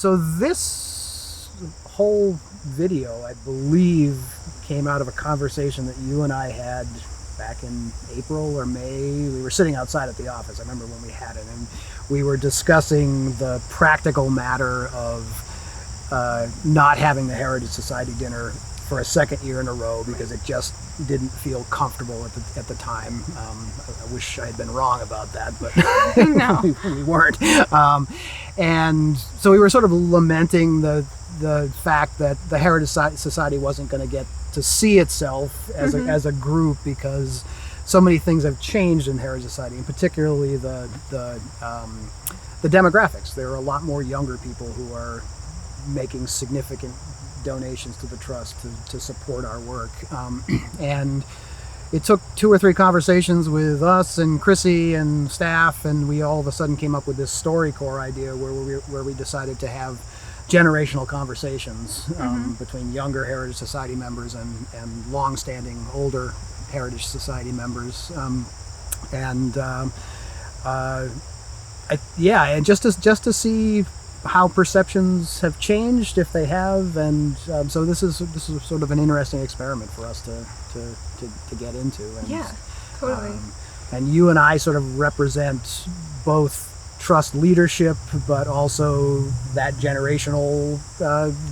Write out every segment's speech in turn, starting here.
So this whole video, I believe, came out of a conversation that you and I had back in April or May. We were sitting outside at the office. I remember when we had it, and we were discussing the practical matter of not having the Heritage Society dinner for a second year in a row because it just didn't feel comfortable at the time. I wish I had been wrong about that, but No. we weren't. And so we were sort of lamenting the fact that the Heritage Society wasn't going to get to see itself as a group because so many things have changed in the Heritage Society, and particularly the demographics. There are a lot more younger people who are making significant donations to the trust to support our work. And it took 2 or 3 conversations with us and Chrissy and staff, and we all of a sudden came up with this StoryCorps idea where we decided to have generational conversations between younger Heritage Society members and long-standing older Heritage Society members. And just to see how perceptions have changed, if they have, and so this is sort of an interesting experiment for us to get into. And, Yeah, totally. And you and I sort of represent both trust leadership, but also that generational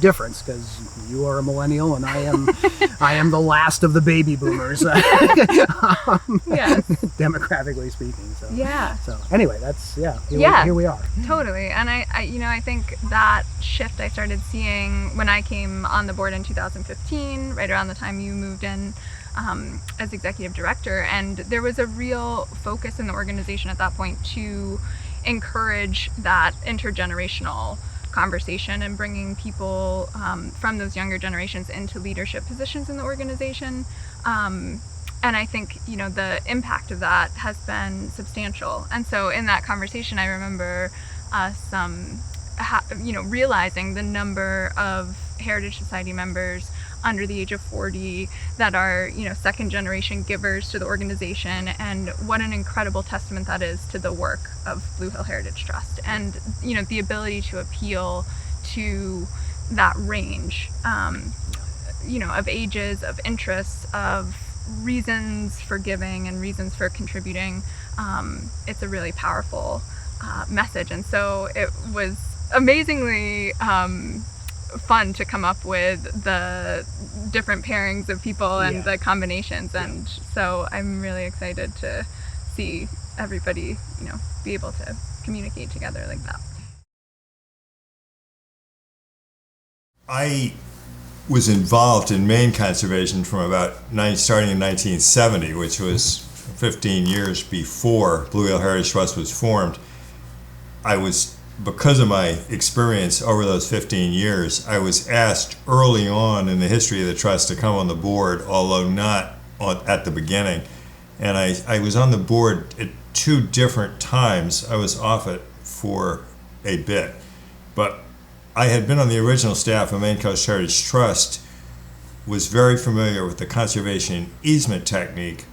difference, because you are a millennial and I am the last of the baby boomers, Yes. demographically speaking. So Yeah. So anyway, that's here we are. Totally. And I think that shift I started seeing when I came on the board in 2015, right around the time you moved in as executive director, and there was a real focus in the organization at that point to encourage that intergenerational conversation and bringing people from those younger generations into leadership positions in the organization. And I think, the impact of that has been substantial. And so in that conversation, I remember us, realizing the number of Heritage Society members under the age of 40 that are, second generation givers to the organization, and what an incredible testament that is to the work of Blue Hill Heritage Trust, and, the ability to appeal to that range, of ages, of interests, of reasons for giving and reasons for contributing. It's a really powerful message. And so it was amazingly fun to come up with the different pairings of people and the combinations, and so I'm really excited to see everybody be able to communicate together like that. I was involved in Maine conservation from starting in 1970, which was 15 years before Blue Hill Heritage Trust was formed. Because of my experience over those 15 years, I was asked early on in the history of the trust to come on the board, although not at the beginning. And I was on the board at 2 different times. I was off it for a bit. But I had been on the original staff of Maine Coast Heritage Trust, was very familiar with the conservation easement technique,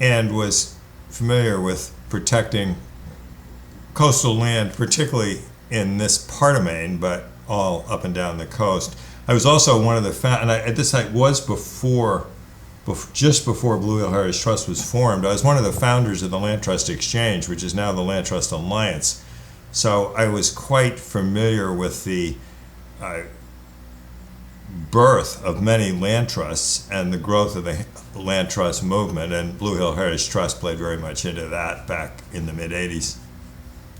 and was familiar with protecting coastal land, particularly in this part of Maine, but all up and down the coast. I was also one of the just before Blue Hill Heritage Trust was formed. I was one of the founders of the Land Trust Exchange, which is now the Land Trust Alliance. So I was quite familiar with the birth of many land trusts and the growth of the land trust movement, and Blue Hill Heritage Trust played very much into that back in the mid-'80s.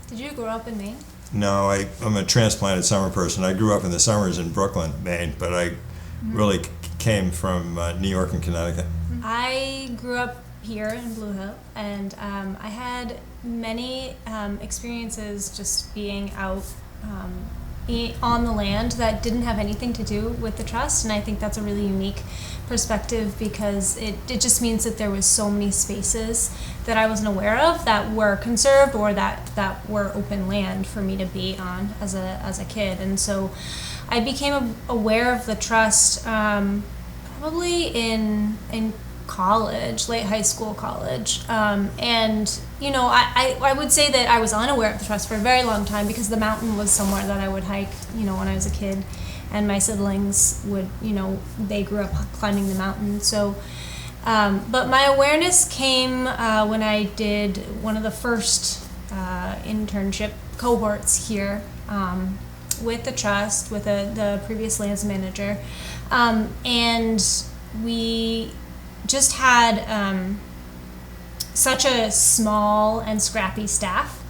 Did you grow up in Maine? No, I'm a transplanted summer person. I grew up in the summers in Brooklyn, Maine, but I really came from New York and Connecticut. I grew up here in Blue Hill, and I had many experiences just being out on the land that didn't have anything to do with the trust, and I think that's a really unique perspective because it just means that there was so many spaces that I wasn't aware of that were conserved or that were open land for me to be on as a kid. And so I became aware of the trust probably in college, late high school, college. And, you know, I would say that I was unaware of the trust for a very long time because the mountain was somewhere that I would hike, you know, when I was a kid. And my siblings would, you know, they grew up climbing the mountain. So, but my awareness came when I did one of the first internship cohorts here with the trust, with the previous lands manager. And we just had such a small and scrappy staff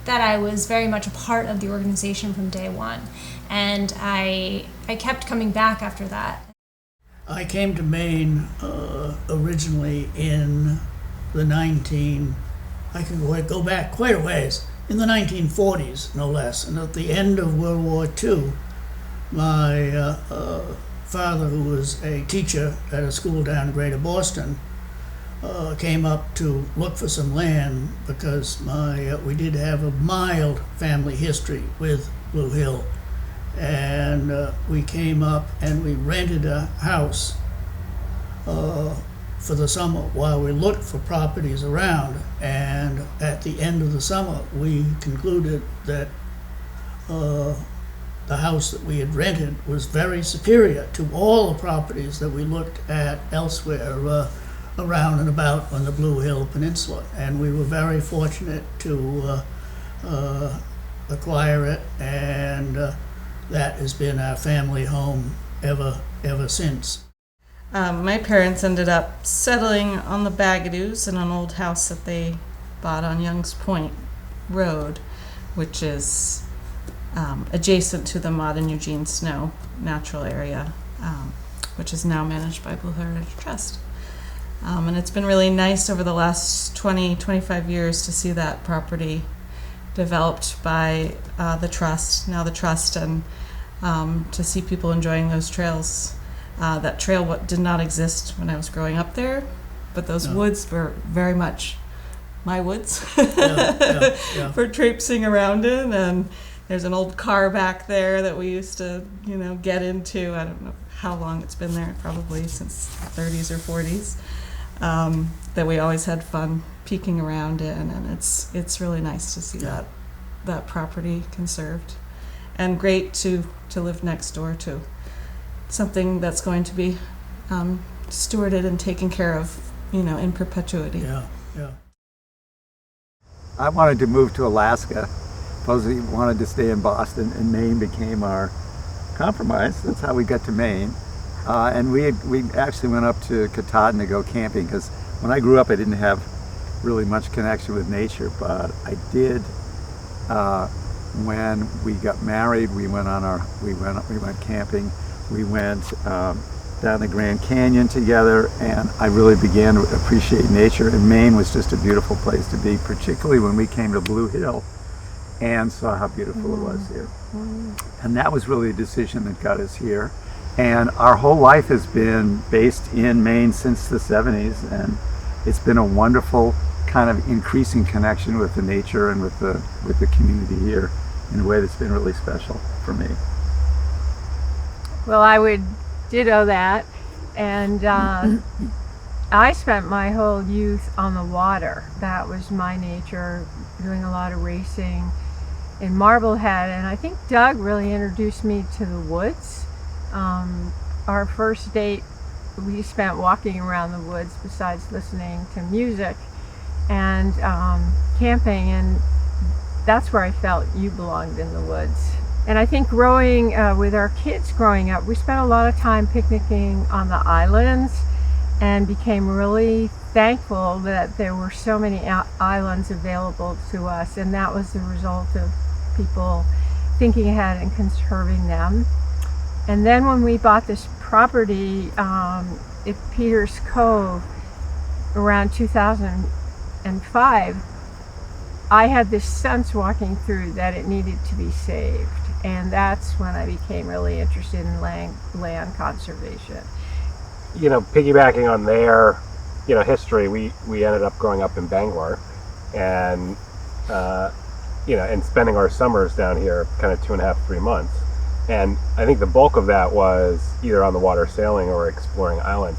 that I was very much a part of the organization from day one. And I kept coming back after that. I came to Maine originally in the I can go back quite a ways, in the 1940s, no less. And at the end of World War II, my father, who was a teacher at a school down in Greater Boston, came up to look for some land because we did have a mild family history with Blue Hill. And we came up and we rented a house for the summer while we looked for properties around. And at the end of the summer, we concluded that the house that we had rented was very superior to all the properties that we looked at elsewhere around and about on the Blue Hill Peninsula. And we were very fortunate to acquire it, and that has been our family home ever since. My parents ended up settling on the Bagadoos in an old house that they bought on Young's Point Road, which is adjacent to the modern Eugene Snow natural area, which is now managed by Blue Heritage Trust. And it's been really nice over the last 25 years to see that property developed by the trust, and to see people enjoying those trails. That trail did not exist when I was growing up there, but those woods were very much my woods for traipsing around in. And there's an old car back there that we used to, get into. I don't know how long it's been there, probably since the 30s or 40s. That we always had fun peeking around in, and it's really nice to see that property conserved, and great to live next door to something that's going to be stewarded and taken care of, in perpetuity. Yeah. I wanted to move to Alaska. Supposedly wanted to stay in Boston, and Maine became our compromise. That's how we got to Maine. And we actually went up to Katahdin to go camping, because when I grew up I didn't have really much connection with nature, but I did when we got married. We went camping. We went down the Grand Canyon together, and I really began to appreciate nature, and Maine was just a beautiful place to be, particularly when we came to Blue Hill and saw how beautiful it was here. And that was really a decision that got us here. And our whole life has been based in Maine since the 70s, and it's been a wonderful kind of increasing connection with the nature and with the community here in a way that's been really special for me. Well, I would ditto that, and I spent my whole youth on the water. That was my nature, doing a lot of racing in Marblehead, and I think Doug really introduced me to the woods. Our first date we spent walking around the woods besides listening to music and camping, and that's where I felt you belonged, in the woods. And I think growing with our kids growing up, we spent a lot of time picnicking on the islands and became really thankful that there were so many islands available to us, and that was the result of people thinking ahead and conserving them. And then when we bought this property at Peters Cove around 2005, I had this sense walking through that it needed to be saved. And that's when I became really interested in land conservation. Piggybacking on their, history, we ended up growing up in Bangor, and, and spending our summers down here kind of 2.5, 3 months. And I think the bulk of that was either on the water sailing or exploring islands.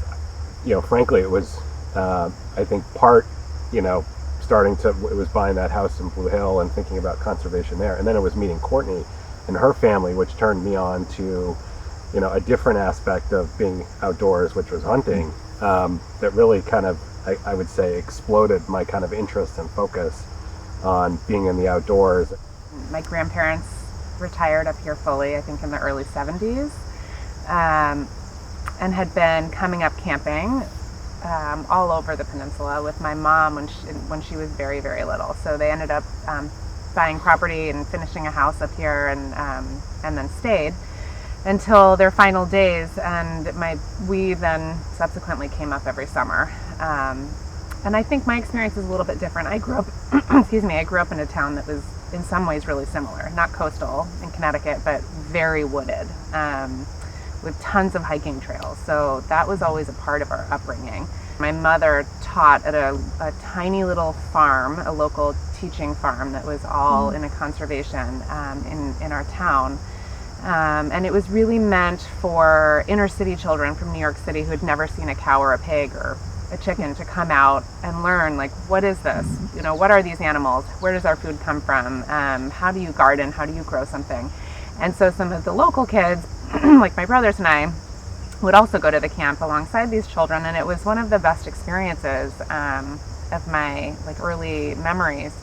Frankly, it was I think part, it was buying that house in Blue Hill and thinking about conservation there. And then it was meeting Courtney and her family, which turned me on to, a different aspect of being outdoors, which was hunting, that really kind of, I would say, exploded my kind of interest and focus on being in the outdoors. My grandparents retired up here fully, I think in the early 70s, and had been coming up camping all over the peninsula with my mom when she was very, very little. So they ended up buying property and finishing a house up here, and then stayed until their final days. And we then subsequently came up every summer. And I think my experience is a little bit different. I grew up, I grew up in a town that was in some ways really similar, not coastal in Connecticut, but very wooded, with tons of hiking trails. So that was always a part of our upbringing. My mother taught at a tiny little farm, a local teaching farm that was all in a conservation in our town. And it was really meant for inner city children from New York City who had never seen a cow or a pig or a chicken to come out and learn, like, what is this? What are these animals? Where does our food come from? How do you garden? How do you grow something? And so some of the local kids, like my brothers and I, would also go to the camp alongside these children, and it was one of the best experiences of my early memories.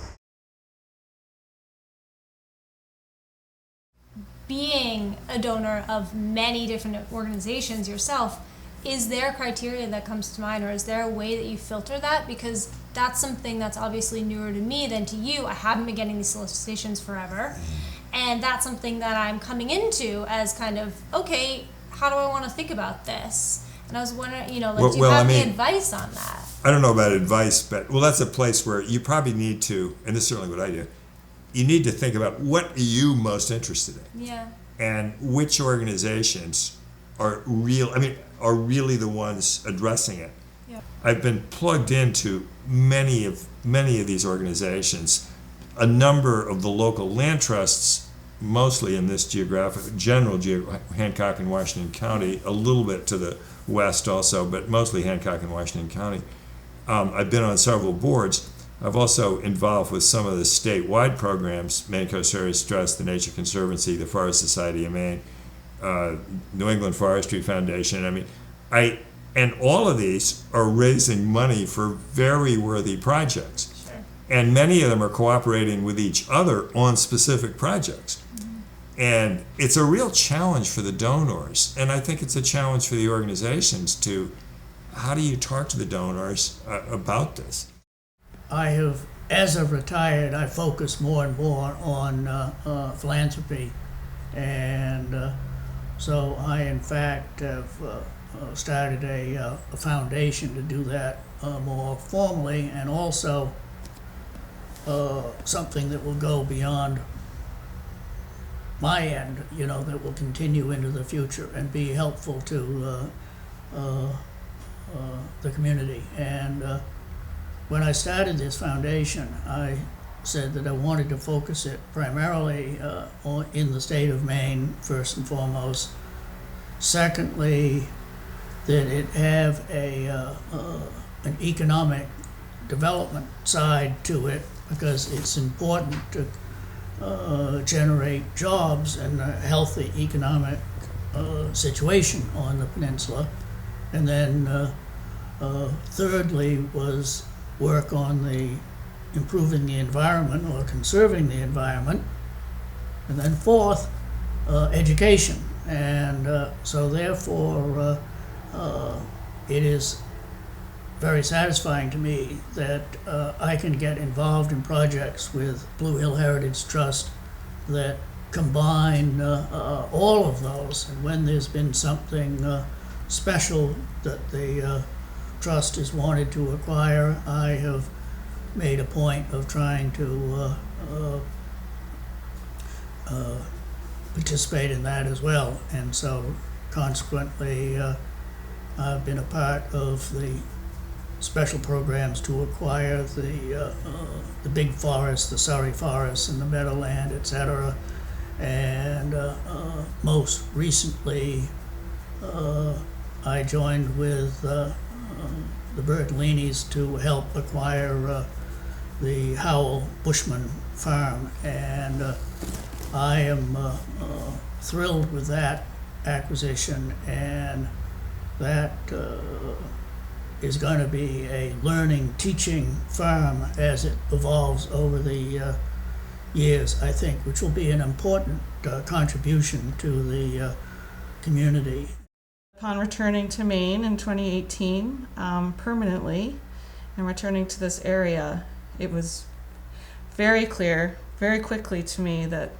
Being a donor of many different organizations yourself, is there a criteria that comes to mind, or is there a way that you filter that? Because that's something that's obviously newer to me than to you. I haven't been getting these solicitations forever, and that's something that I'm coming into as kind of, okay, how do I want to think about this? And I was wondering, do you have any advice on that? I don't know about advice, but that's a place where you probably need to, and this is certainly what I do, you need to think about what are you most interested in. Yeah. And which organizations are really the ones addressing it. Yeah. I've been plugged into many of these organizations. A number of the local land trusts, mostly in this Hancock and Washington County, a little bit to the west also, but mostly Hancock and Washington County. I've been on several boards. I've also involved with some of the statewide programs, Maine Coast Area Trust, the Nature Conservancy, the Forest Society of Maine, New England Forestry Foundation. And all of these are raising money for very worthy projects. Sure. And many of them are cooperating with each other on specific projects. And it's a real challenge for the donors, and I think it's a challenge for the organizations how do you talk to the donors about this? As I've retired, I focus more and more on philanthropy, and so I in fact have started a foundation to do that more formally, and also something that will go beyond my end, that will continue into the future and be helpful to the community. And when I started this foundation, I said that I wanted to focus it primarily in the state of Maine, first and foremost. Secondly, that it have an economic development side to it, because it's important to generate jobs and a healthy economic situation on the peninsula. And then thirdly was work on improving the environment or conserving the environment. And then fourth, education. And so therefore it is very satisfying to me that I can get involved in projects with Blue Hill Heritage Trust that combine all of those. And when there's been something special that the trust has wanted to acquire, I have made a point of trying to participate in that as well. And so consequently, I've been a part of the special programs to acquire the big forests, the Surrey forests and the meadowland, etc. And most recently, I joined with the Bertolinis to help acquire the Howell Bushman farm, and I am thrilled with that acquisition, and that is going to be a learning, teaching farm as it evolves over the years, I think, which will be an important contribution to the community. Upon returning to Maine in 2018, permanently, and returning to this area, it was very clear, very quickly to me that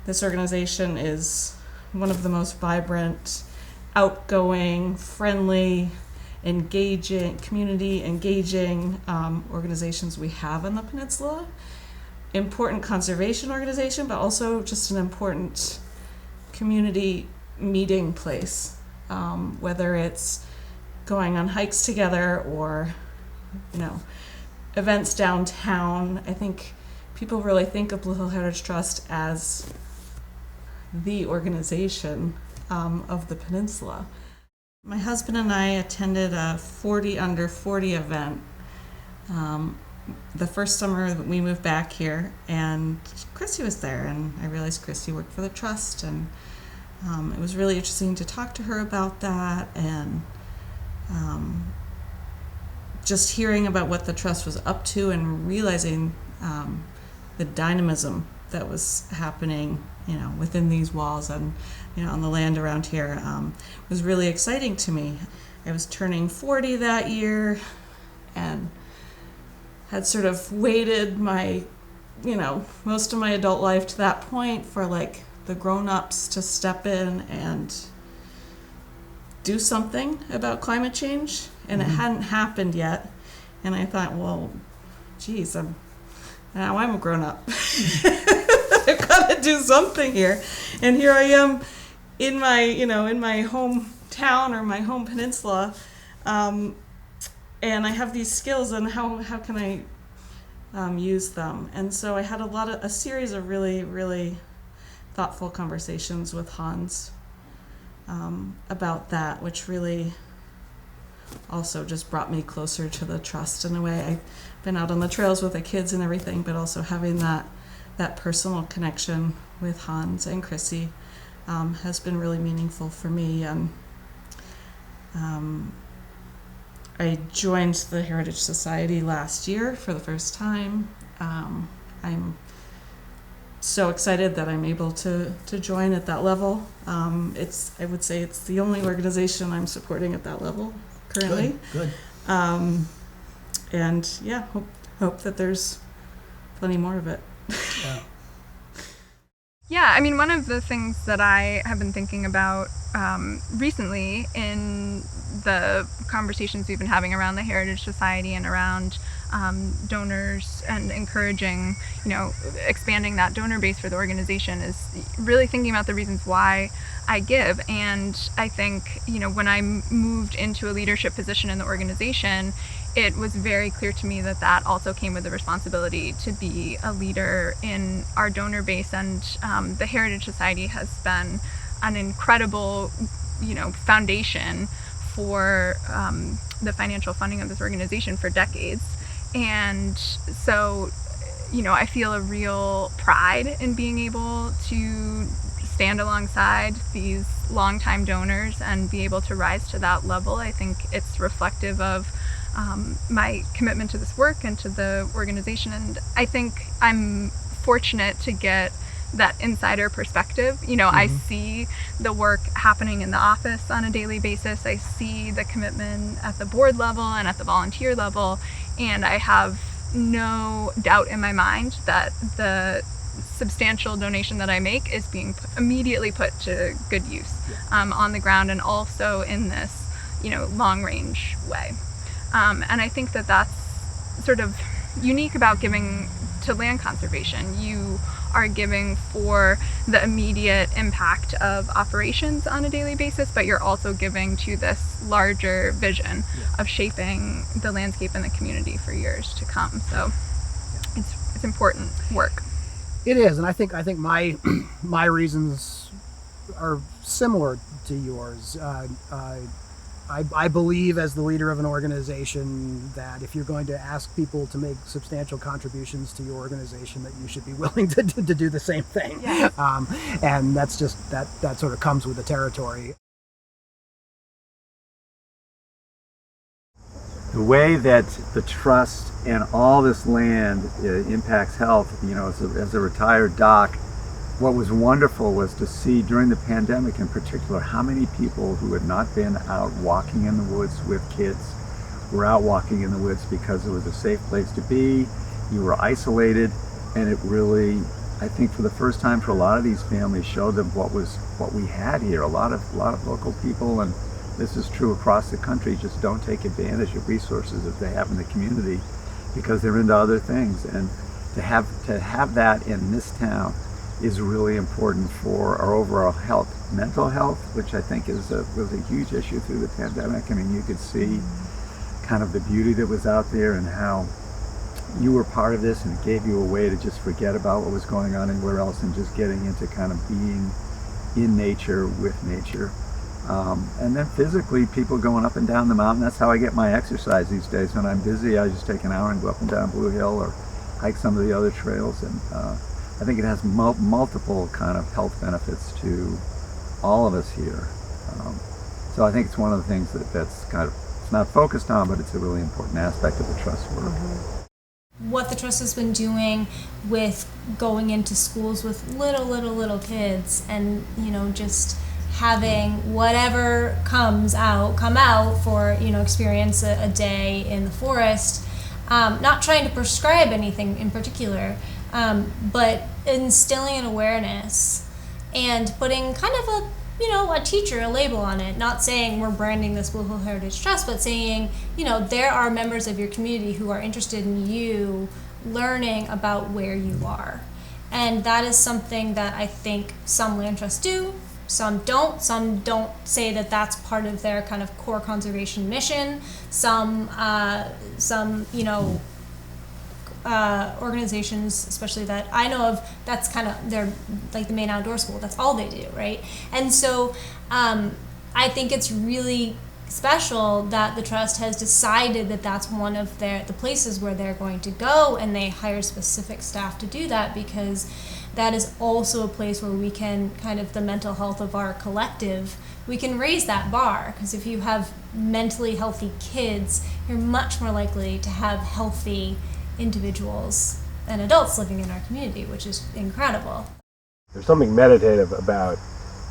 this organization is one of the most vibrant, outgoing, friendly, engaging, community engaging organizations we have on the peninsula. Important conservation organization, but also just an important community meeting place. Whether it's going on hikes together or, events downtown. I think people really think of Blue Hill Heritage Trust as the organization of the peninsula. My husband and I attended a 40 under 40 event the first summer that we moved back here, and Chrissy was there, and I realized Chrissy worked for the trust, and it was really interesting to talk to her about that, and just hearing about what the trust was up to and realizing the dynamism that was happening, within these walls and, on the land around here was really exciting to me. I was turning 40 that year and had sort of waited my, most of my adult life to that point for the grown-ups to step in and do something about climate change, and it hadn't happened yet. And I thought, well, geez, now I'm a grown-up. I've got to do something here. And here I am in my, in my hometown or my home peninsula, and I have these skills, and how can I use them? And so I had a series of really, really thoughtful conversations with Hans about that, which really also just brought me closer to the trust in a way. I've been out on the trails with the kids and everything, but also having that personal connection with Hans and Chrissy has been really meaningful for me. And I joined the Heritage Society last year for the first time. I'm so excited that I'm able to join at that level. I would say it's the only organization I'm supporting at that level currently. Good. And yeah, hope that there's plenty more of it. Yeah. Yeah, I mean, one of the things that I have been thinking about recently in the conversations we've been having around the Heritage Society and around donors and encouraging, expanding that donor base for the organization is really thinking about the reasons why I give. And I think, when I moved into a leadership position in the organization, it was very clear to me that also came with the responsibility to be a leader in our donor base. And the Heritage Society has been an incredible, foundation for the financial funding of this organization for decades. And so, I feel a real pride in being able to stand alongside these longtime donors and be able to rise to that level. I think it's reflective of my commitment to this work and to the organization. And I think I'm fortunate to get that insider perspective. I see the work happening in the office on a daily basis. I see the commitment at the board level and at the volunteer level. And I have no doubt in my mind that the substantial donation that I make is being immediately put to good use on the ground, and also in this, long range way. And I think that's sort of unique about giving to land conservation. You are giving for the immediate impact of operations on a daily basis, but you're also giving to this larger vision of shaping the landscape and the community for years to come. So it's important work. It is, and I think my my reasons are similar to yours. I believe, as the leader of an organization, that if you're going to ask people to make substantial contributions to your organization, that you should be willing to do the same thing. Yes. And that's just that sort of comes with the territory. The way that the trust and all this land impacts health, as a retired doc, what was wonderful was to see during the pandemic in particular how many people who had not been out walking in the woods with kids were out walking in the woods because it was a safe place to be. You were isolated, and it really, I think, for the first time for a lot of these families, showed them what we had here. A lot of local people, and this is true across the country, just don't take advantage of resources that they have in the community because they're into other things. And to have that in this town is really important for our overall health. Mental health, which I think was a huge issue through the pandemic. I mean, you could see kind of the beauty that was out there and how you were part of this, and it gave you a way to just forget about what was going on anywhere else and just getting into kind of being in nature, with nature. And then physically, people going up and down the mountain. That's how I get my exercise these days. When I'm busy, I just take an hour and go up and down Blue Hill or hike some of the other trails. And I think it has multiple kind of health benefits to all of us here. So I think it's one of the things that's kind of, it's not focused on, but it's a really important aspect of the trust work. What the trust has been doing with going into schools with little kids, and just having whatever come out for experience a day in the forest, not trying to prescribe anything in particular, but instilling an awareness and putting kind of a teacher, a label on it, not saying we're branding this Blue Hill Heritage Trust, but saying, there are members of your community who are interested in you learning about where you are. And that is something that I think some land trusts do, some don't say that that's part of their kind of core conservation mission. Some organizations, especially that I know of, that's kind of, they're like the Maine Outdoor School, that's all they do, right? And so I think it's really special that the trust has decided that that's one of the places where they're going to go, and they hire specific staff to do that, because that is also a place where we can kind of, the mental health of our collective, we can raise that bar, because if you have mentally healthy kids, you're much more likely to have healthy individuals and adults living in our community, which is incredible. There's something meditative about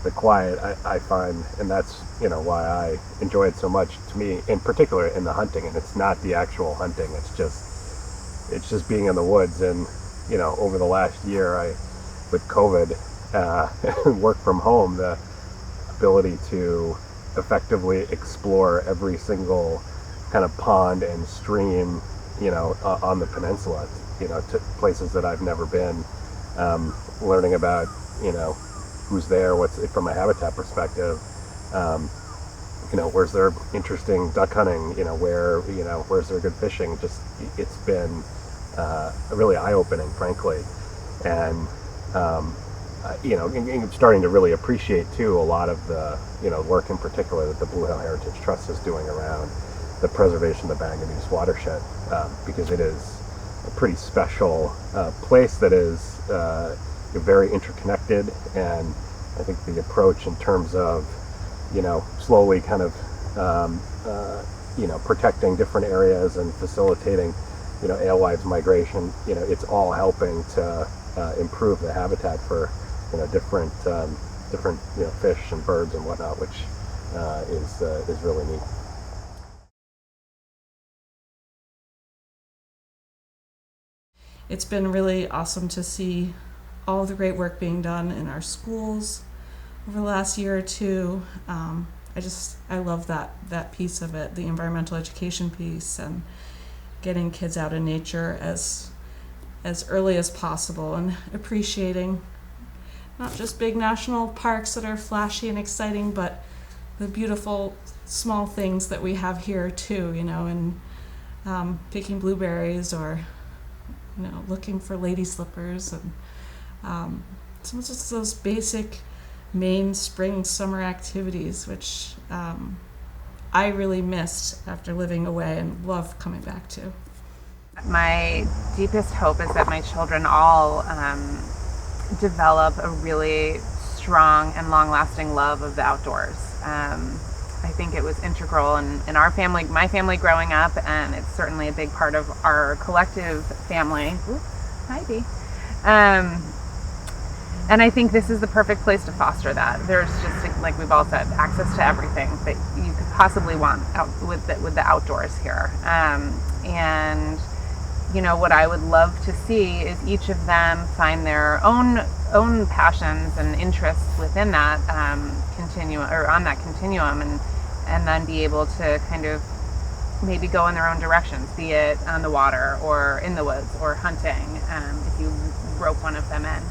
the quiet, I find, and that's why I enjoy it so much. To me, in particular, in the hunting, and it's not the actual hunting. It's just being in the woods. And over the last year, with COVID, work from home, the ability to effectively explore every single kind of pond and stream, on the peninsula, to places that I've never been, learning about, who's there, what's from a habitat perspective, where's there interesting duck hunting, where's there good fishing. Just, it's been really eye-opening, frankly. And, I'm starting to really appreciate too a lot of the, work in particular that the Blue Hill Heritage Trust is doing around the preservation of the Bangadees watershed, because it is a pretty special place that is very interconnected. And I think the approach in terms of, slowly kind of, protecting different areas and facilitating, alewives migration, it's all helping to improve the habitat for, different fish and birds and whatnot, which is really neat. It's been really awesome to see all the great work being done in our schools over the last year or two. I love that piece of it, the environmental education piece, and getting kids out in nature as early as possible, and appreciating not just big national parks that are flashy and exciting, but the beautiful small things that we have here too, and picking blueberries, or looking for lady slippers, and some of just those basic Maine spring summer activities, which I really missed after living away and love coming back to. My deepest hope is that my children all develop a really strong and long-lasting love of the outdoors. I think it was integral in our family, my family growing up, and it's certainly a big part of our collective family. Ooh, hi, Bea. And I think this is the perfect place to foster that. There's just, like we've all said, access to everything that you could possibly want out with the outdoors here. And you know, what I would love to see is each of them find their own passions and interests within that continuum, or on that continuum, and then be able to kind of maybe go in their own directions, be it on the water or in the woods or hunting, if you rope one of them in.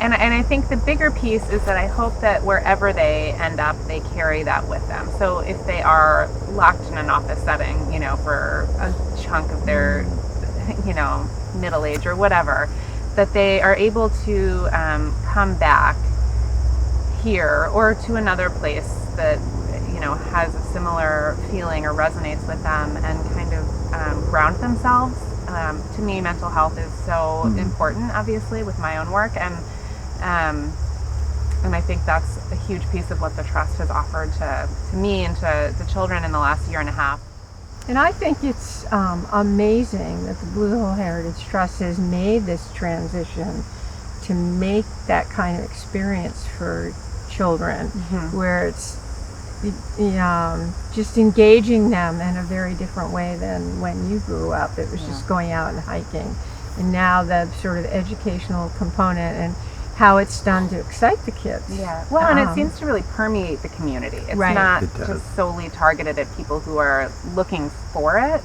And I think the bigger piece is that I hope that wherever they end up, they carry that with them. So if they are locked in an office setting, you know, for a chunk of their, you know, middle age or whatever, that they are able to come back here or to another place that, you know, has a similar feeling or resonates with them, and kind of ground themselves. To me, mental health is so important, obviously, with my own work, and I think that's a huge piece of what the Trust has offered to me and to the children in the last year and a half. And I think it's amazing that the Blue Hill Heritage Trust has made this transition to make that kind of experience for children, where it's just engaging them in a very different way than when you grew up. It was just going out and hiking. And now the sort of educational component and how it's done to excite the kids. Yeah. Well, and it seems to really permeate the community. It's not just solely targeted at people who are looking for it.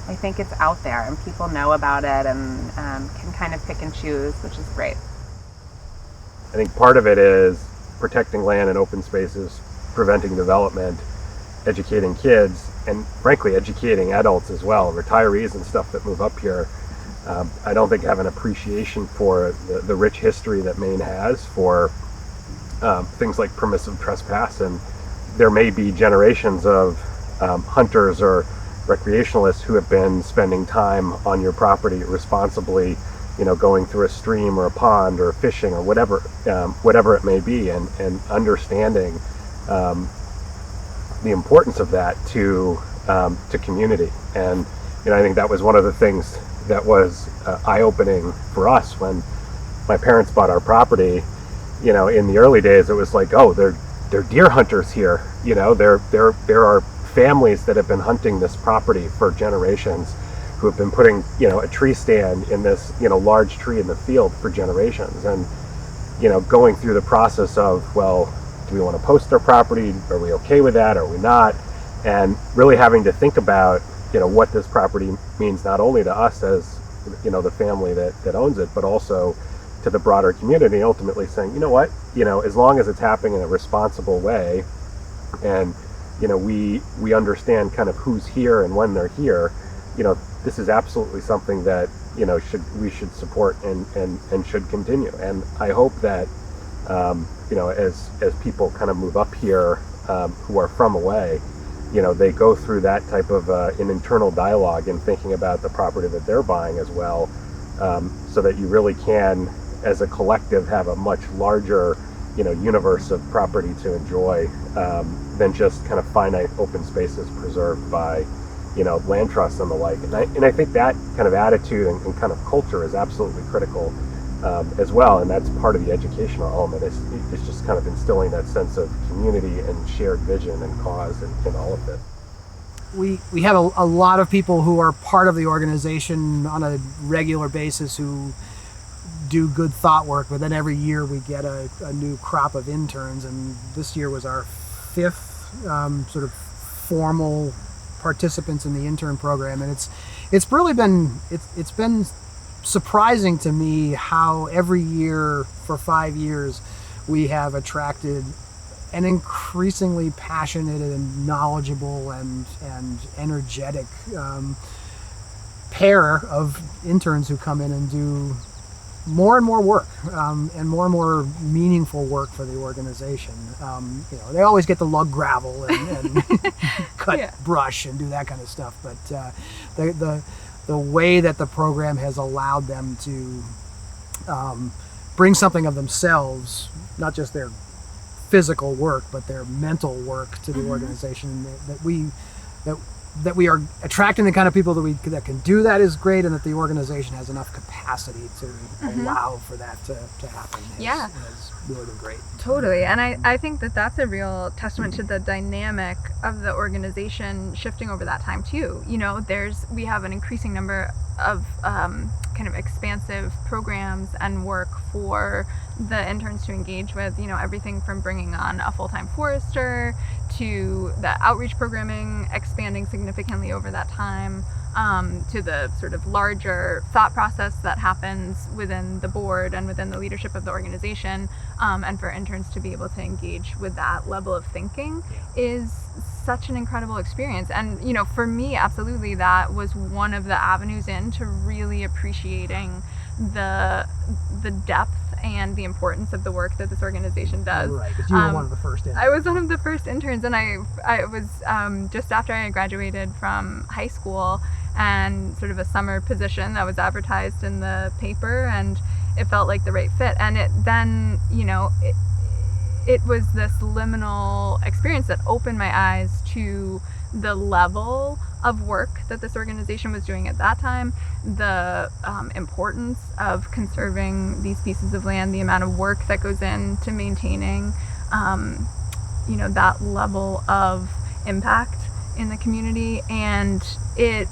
I think it's out there and people know about it and can kind of pick and choose, which is great. I think part of it is protecting land and open spaces, preventing development, educating kids, and frankly educating adults as well, retirees and stuff that move up here. I don't think have an appreciation for the rich history that Maine has for things like permissive trespass, and there may be generations of hunters or recreationalists who have been spending time on your property responsibly, you know, going through a stream or a pond or fishing or whatever it may be, and understanding the importance of that to community. And you know, I think that was one of the things that was eye-opening for us when my parents bought our property. You know, in the early days, it was like, oh, they're deer hunters here. You know, there are families that have been hunting this property for generations, who have been putting, you know, a tree stand in this, you know, large tree in the field for generations, and you know, going through the process of, well, do we want to post our property? Are we okay with that? Are we not? And really having to think about, you know, what this property means not only to us as, you know, the family that owns it, but also to the broader community, ultimately saying, you know what, you know, as long as it's happening in a responsible way, and you know, we understand kind of who's here and when they're here, you know, this is absolutely something that, you know, we should support and should continue. And I hope that you know, as people kind of move up here who are from away, you know, they go through that type of an internal dialogue in thinking about the property that they're buying as well, so that you really can, as a collective, have a much larger, you know, universe of property to enjoy than just kind of finite open spaces preserved by, you know, land trusts and the like. And I think that kind of attitude and kind of culture is absolutely critical as well, and that's part of the educational element. It's just kind of instilling that sense of community and shared vision and cause in all of it. We have a lot of people who are part of the organization on a regular basis who do good thought work, but then every year we get a new crop of interns, and this year was our fifth sort of formal participants in the intern program, and it's really been it's been surprising to me how every year for 5 years we have attracted an increasingly passionate and knowledgeable and energetic pair of interns who come in and do more and more work, and more meaningful work for the organization. They always get to lug gravel and cut brush and do that kind of stuff, but the way that the program has allowed them to bring something of themselves, not just their physical work, but their mental work to the organization, that we are attracting the kind of people that can do that is great, and that the organization has enough capacity to allow for that to happen has really been great. Totally. And I think that that's a real testament to the dynamic of the organization shifting over that time too. We have an increasing number of kind of expansive programs and work for the interns to engage with, everything from bringing on a full-time forester to the outreach programming expanding significantly over that time, to the sort of larger thought process that happens within the board and within the leadership of the organization, and for interns to be able to engage with that level of thinking is such an incredible experience. And for me, absolutely, that was one of the avenues into really appreciating the depth and the importance of the work that this organization does. Right, because you were one of the first interns. I was one of the first interns, and I was just after I graduated from high school, and sort of a summer position that was advertised in the paper, and it felt like the right fit. And it then, it was this liminal experience that opened my eyes to the level of work that this organization was doing at that time, the importance of conserving these pieces of land, the amount of work that goes into maintaining, that level of impact in the community. And it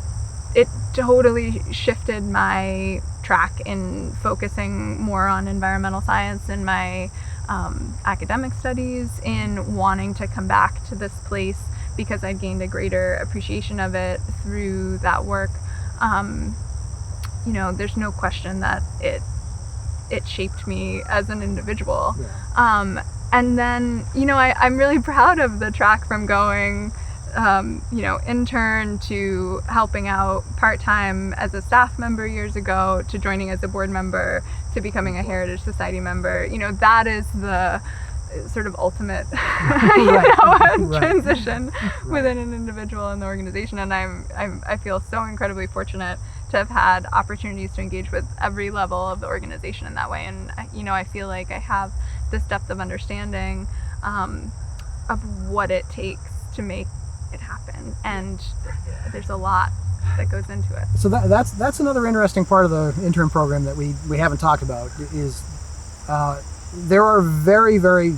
totally shifted my track in focusing more on environmental science in my academic studies, in wanting to come back to this place because I'd gained a greater appreciation of it through that work. There's no question that it shaped me as an individual. Yeah. And then, I'm really proud of the track from going, intern to helping out part-time as a staff member years ago, to joining as a board member, to becoming a Heritage Society member. That is the sort of ultimate transition within an individual in the organization. And I feel so incredibly fortunate to have had opportunities to engage with every level of the organization in that way. And I feel like I have this depth of understanding of what it takes to make it happen, and there's a lot that goes into it. So that's another interesting part of the intern program that we haven't talked about is there are very, very,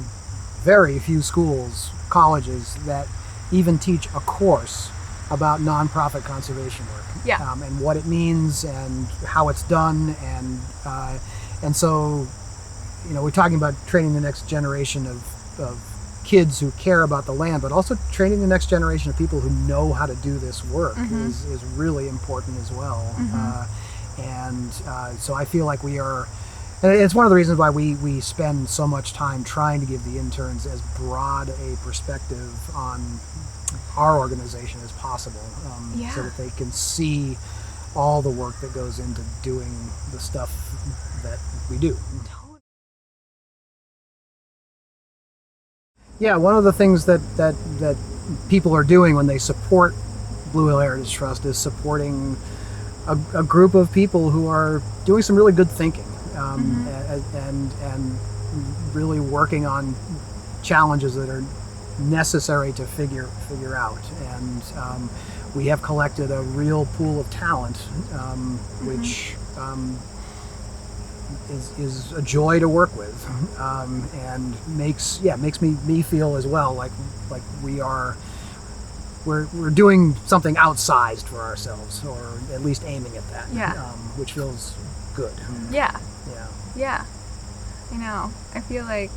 very few schools, colleges that even teach a course about nonprofit conservation work. Yeah. And what it means and how it's done, and so we're talking about training the next generation of kids who care about the land, but also training the next generation of people who know how to do this work is really important as well. So I feel like we are, and it's one of the reasons why we spend so much time trying to give the interns as broad a perspective on our organization as possible, so that they can see all the work that goes into doing the stuff that we do. Yeah, one of the things that people are doing when they support Blue Hill Heritage Trust is supporting a group of people who are doing some really good thinking, and really working on challenges that are necessary to figure out. And we have collected a real pool of talent, which is a joy to work with, and makes me feel as well like we're doing something outsized for ourselves, or at least aiming at that. Which feels good. Yeah. I know. I feel like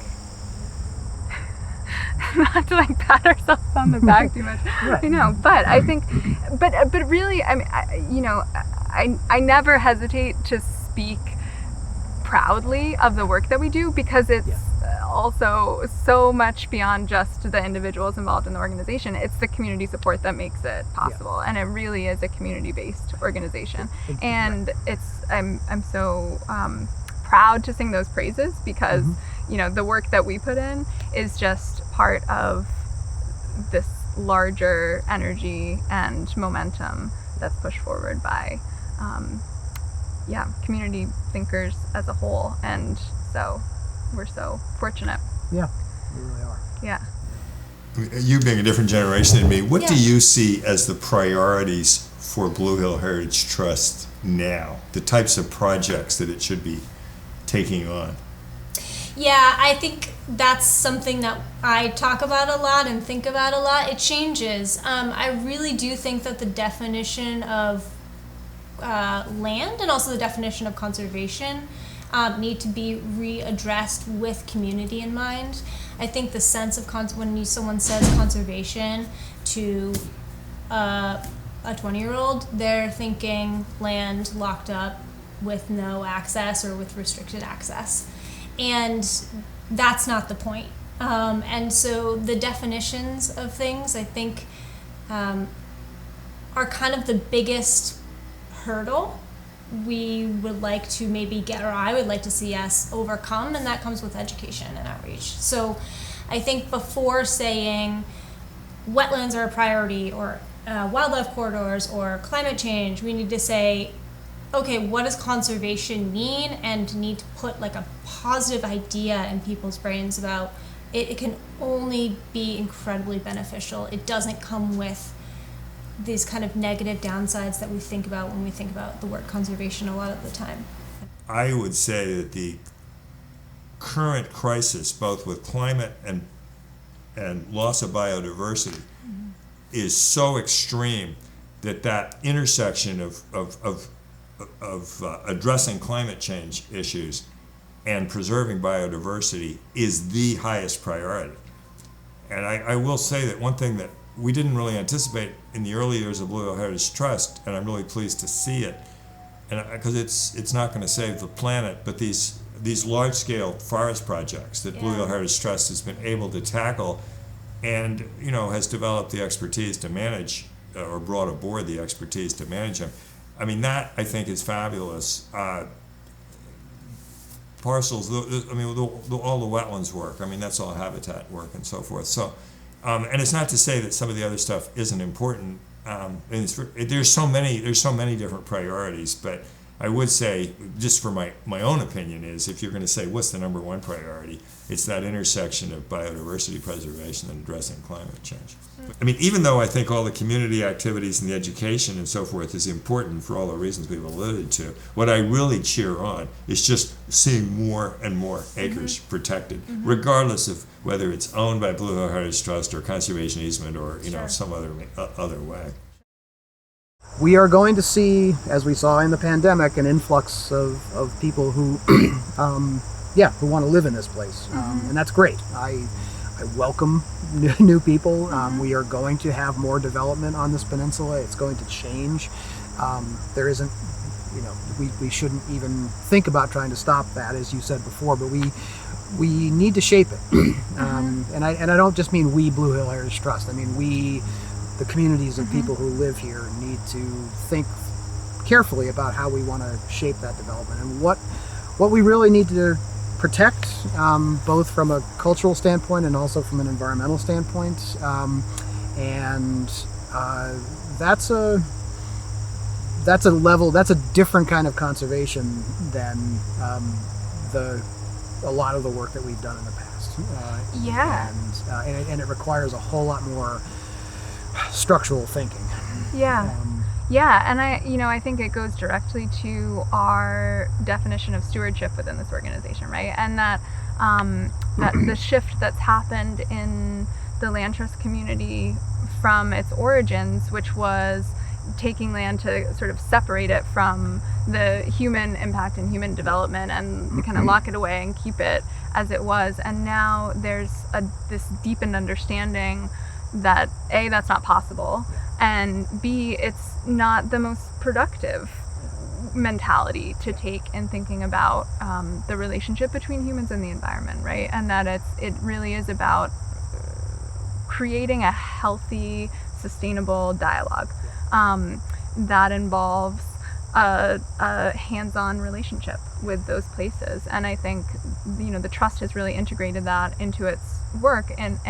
not to pat ourselves on the back too much. Right. I know, but I think, but really, I mean, I never hesitate to speak proudly of the work that we do, because it's also so much beyond just the individuals involved in the organization. It's the community support that makes it possible, and it really is a community-based organization. And it's I'm so proud to sing those praises because, the work that we put in is just part of this larger energy and momentum that's pushed forward by, community thinkers as a whole. And so we're so fortunate. Yeah, we really are. Yeah. You being a different generation than me, what do you see as the priorities for Blue Hill Heritage Trust now? The types of projects that it should be taking on? Yeah, I think that's something that I talk about a lot and think about a lot. It changes. I really do think that the definition of land and also the definition of conservation need to be readdressed with community in mind. I think the sense of when someone says conservation to a 20-year-old, they're thinking land locked up with no access or with restricted access. And that's not the point. And so the definitions of things, I think, are kind of the biggest hurdle we would like to maybe get, or I would like to see us overcome, and that comes with education and outreach. So I think before saying wetlands are a priority or wildlife corridors or climate change, we need to say, okay, what does conservation mean, and need to put like a positive idea in people's brains about it. It can only be incredibly beneficial. It doesn't come with these kind of negative downsides that we think about when we think about the word conservation a lot of the time. I would say that the current crisis, both with climate and loss of biodiversity, is so extreme that intersection of addressing climate change issues and preserving biodiversity is the highest priority. And I will say that one thing that we didn't really anticipate in the early years of Blue Hill Heritage Trust, and I'm really pleased to see it, and because it's not going to save the planet, but these large-scale forest projects that Blue Hill Heritage Trust has been able to tackle, and has developed the expertise to manage, or brought aboard the expertise to manage them. I mean, that I think is fabulous. Parcels, all the wetlands work. I mean, that's all habitat work and so forth. So. And it's not to say that some of the other stuff isn't important. And there's so many different priorities. But I would say, just for my own opinion, is if you're going to say what's the number one priority, it's that intersection of biodiversity preservation and addressing climate change. I mean, even though I think all the community activities and the education and so forth is important for all the reasons we've alluded to, what I really cheer on is just seeing more and more acres protected, regardless of whether it's owned by Blue Hill Heritage Trust or conservation easement or some other way. We are going to see, as we saw in the pandemic, an influx of people who who want to live in this place, and that's great. I welcome new people. We are going to have more development on this peninsula. It's going to change. There isn't, we shouldn't even think about trying to stop that, as you said before, but we need to shape it. And I don't just mean we, Blue Hill Heritage Trust. I mean the communities of people who live here need to think carefully about how we want to shape that development and what we really need to protect, both from a cultural standpoint and also from an environmental standpoint. That's a different kind of conservation than a lot of the work that we've done in the past. And it requires a whole lot more structural thinking. And I think it goes directly to our definition of stewardship within this organization, right? And that the shift that's happened in the land trust community from its origins, which was taking land to sort of separate it from the human impact and human development and kind of lock it away and keep it as it was. And now there's this deepened understanding that A, that's not possible, and B, it's not the most productive mentality to take in thinking about the relationship between humans and the environment, right? And that it really is about creating a healthy, sustainable dialogue that involves a hands-on relationship with those places. And I think, the trust has really integrated that into its work and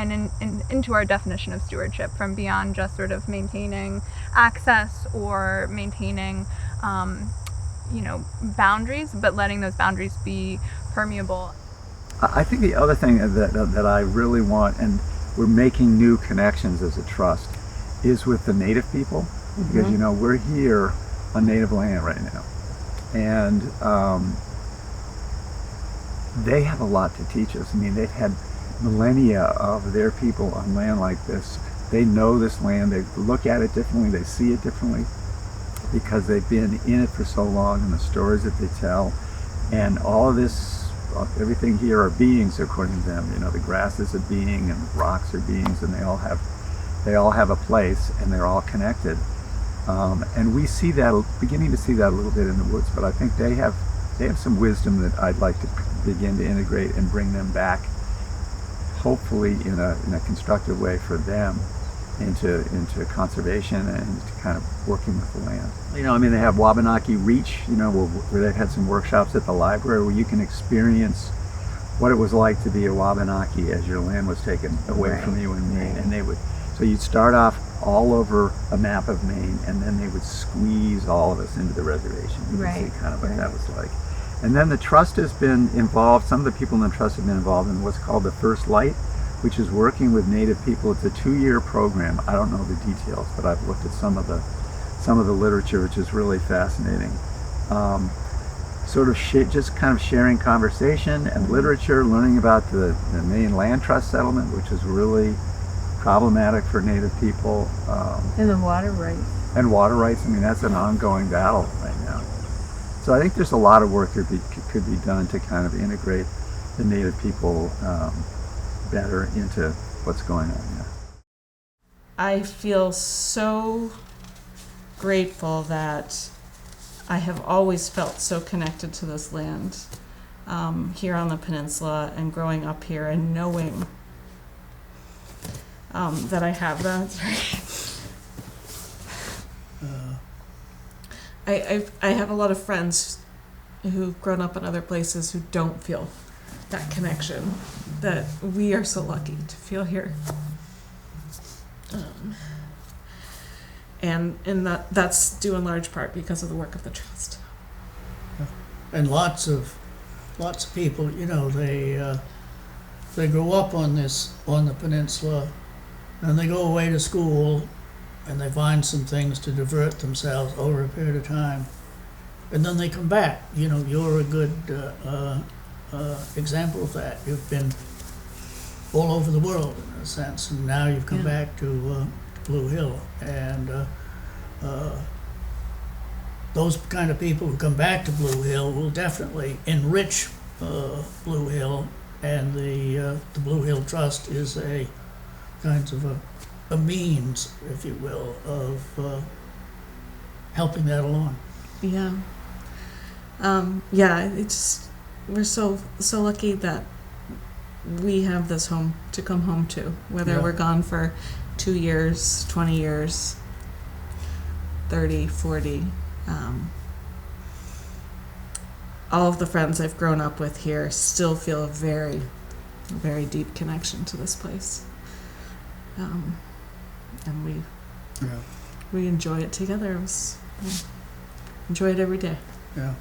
into our definition of stewardship, from beyond just sort of maintaining access or maintaining boundaries, but letting those boundaries be permeable. I think the other thing that I really want, and we're making new connections as a trust, is with the Native people, because we're here on Native land right now, and they have a lot to teach us. I mean, they've had millennia of their people on land like this. They know this land, they look at it differently, they see it differently, because they've been in it for so long, and the stories that they tell, and all of this, everything here are beings according to them. The grass is a being, and rocks are beings, and they all have a place, and they're all connected. And we see that, beginning to see that a little bit in the woods, but I think they have some wisdom that I'd like to begin to integrate and bring them back, hopefully in a constructive way for them, into conservation and into kind of working with the land. They have Wabanaki Reach, where they've had some workshops at the library where you can experience what it was like to be a Wabanaki as your land was taken away from you in Maine. And so you'd start off all over a map of Maine, and then they would squeeze all of us into the reservation. You can see kind of what that was like. And then the trust has been involved, some of the people in the trust have been involved in what's called the First Light, which is working with Native people. It's a 2-year program. I don't know the details, but I've looked at some of the literature, which is really fascinating. Just kind of sharing conversation and literature, learning about the Maine land trust settlement, which is really problematic for Native people. And the water rights. And water rights. That's an ongoing battle right now. So I think there's a lot of work that could be done to kind of integrate the Native people better into what's going on here. I feel so grateful that I have always felt so connected to this land here on the peninsula, and growing up here and knowing that I have that. I have a lot of friends who've grown up in other places who don't feel that connection that we are so lucky to feel here. And that's due in large part because of the work of the trust. And lots of people, they grow up on the peninsula, and they go away to school, and they find some things to divert themselves over a period of time, and then they come back. You're a good example of that. You've been all over the world in a sense, and now you've come back to Blue Hill, and those kind of people who come back to Blue Hill will definitely enrich Blue Hill, and the Blue Hill Trust is a kind of a means, if you will, of helping that along. Yeah. We're so lucky that we have this home to come home to, whether we're gone for 2 years, 20 years, 30, 40. All of the friends I've grown up with here still feel a very, very deep connection to this place. And we enjoy it together. We enjoy it every day. Yeah.